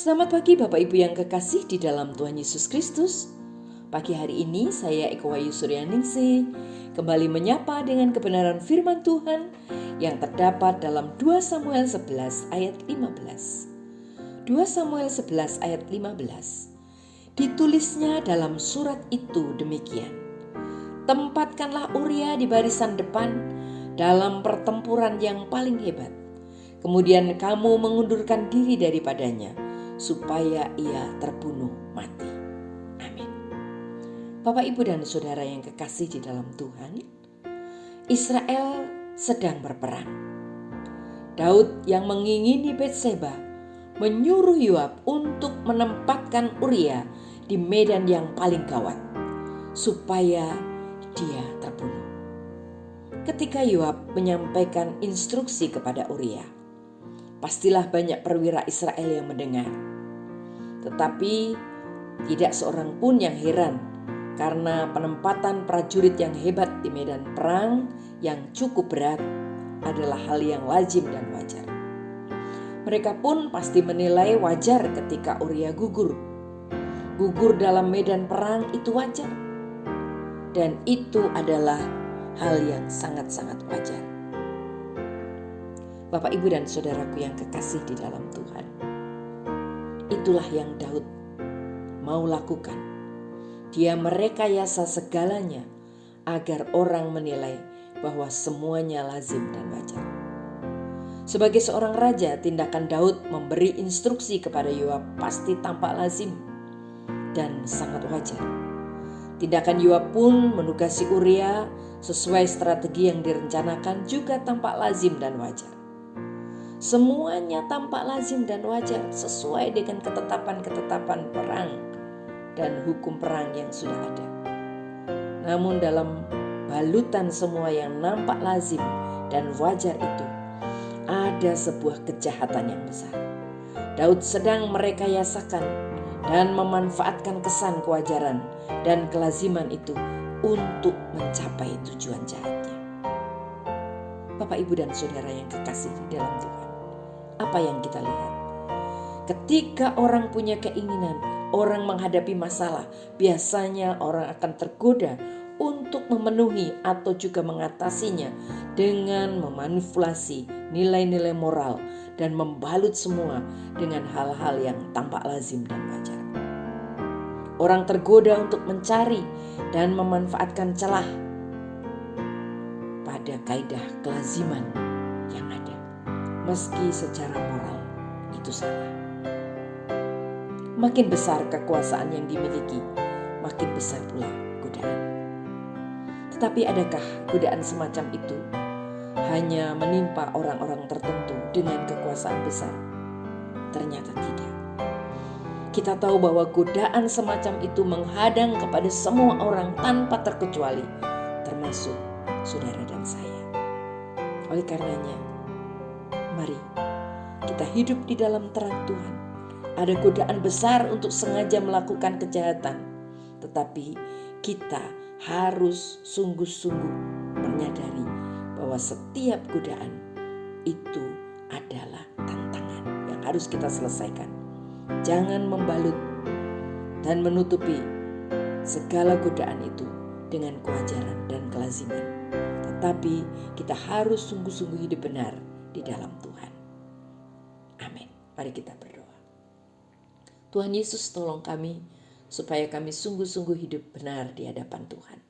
Selamat pagi Bapak Ibu yang kekasih di dalam Tuhan Yesus Kristus. Pagi hari ini saya Eko Wayu Suryaningsih kembali menyapa dengan kebenaran firman Tuhan yang terdapat dalam 2 Samuel 11 ayat 15. 2 Samuel 11 ayat 15. Ditulisnya dalam surat itu demikian. Tempatkanlah Uria di barisan depan dalam pertempuran yang paling hebat. Kemudian kamu mengundurkan diri daripadanya, supaya ia terbunuh mati. Amin. Bapak, Ibu, dan Saudara yang kekasih di dalam Tuhan, Israel sedang berperang. Daud yang mengingini Betseba menyuruh Yoab untuk menempatkan Uria di medan yang paling gawat, supaya dia terbunuh. Ketika Yoab menyampaikan instruksi kepada Uria, pastilah banyak perwira Israel yang mendengar. Tetapi tidak seorang pun yang heran, karena penempatan prajurit yang hebat di medan perang yang cukup berat adalah hal yang lazim dan wajar. Mereka pun pasti menilai wajar ketika Uria gugur. Gugur dalam medan perang itu wajar. Dan itu adalah hal yang sangat-sangat wajar. Bapak, Ibu, dan Saudaraku yang kekasih di dalam Tuhan, itulah yang Daud mau lakukan. Dia merekayasa segalanya agar orang menilai bahwa semuanya lazim dan wajar. Sebagai seorang raja, tindakan Daud memberi instruksi kepada Yoab pasti tampak lazim dan sangat wajar. Tindakan Yoab pun menugasi Uria sesuai strategi yang direncanakan juga tampak lazim dan wajar. Semuanya tampak lazim dan wajar sesuai dengan ketetapan-ketetapan perang dan hukum perang yang sudah ada. Namun dalam balutan semua yang nampak lazim dan wajar itu, ada sebuah kejahatan yang besar. Daud sedang merekayasakan dan memanfaatkan kesan kewajaran dan kelaziman itu untuk mencapai tujuan jahatnya. Bapak, Ibu, dan Saudara yang kekasih di dalam Tuhan, apa yang kita lihat? Ketika orang punya keinginan, orang menghadapi masalah, biasanya orang akan tergoda untuk memenuhi atau juga mengatasinya dengan memanipulasi nilai-nilai moral dan membalut semua dengan hal-hal yang tampak lazim dan wajar. Orang tergoda untuk mencari dan memanfaatkan celah pada kaidah kelaziman yang ada, meski secara moral itu salah. Makin besar kekuasaan yang dimiliki, makin besar pula godaan. Tetapi adakah godaan semacam itu hanya menimpa orang-orang tertentu dengan kekuasaan besar? Ternyata tidak. Kita tahu bahwa godaan semacam itu menghadang kepada semua orang tanpa terkecuali, termasuk saudara dan saya. Oleh karenanya, mari kita hidup di dalam terang Tuhan. Ada godaan besar untuk sengaja melakukan kejahatan, tetapi kita harus sungguh-sungguh menyadari bahwa setiap godaan itu adalah tantangan yang harus kita selesaikan. Jangan membalut dan menutupi segala godaan itu dengan kewajaran dan kelaziman. Tetapi kita harus sungguh-sungguh hidup benar di dalam Tuhan. Amin. Mari kita berdoa. Tuhan Yesus, tolong kami supaya kami sungguh-sungguh hidup benar di hadapan Tuhan.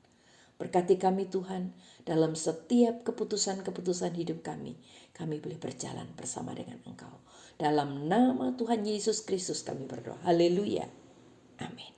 Berkati kami Tuhan dalam setiap keputusan-keputusan hidup kami boleh berjalan bersama dengan Engkau. Dalam nama Tuhan Yesus Kristus kami berdoa. Haleluya. Amin.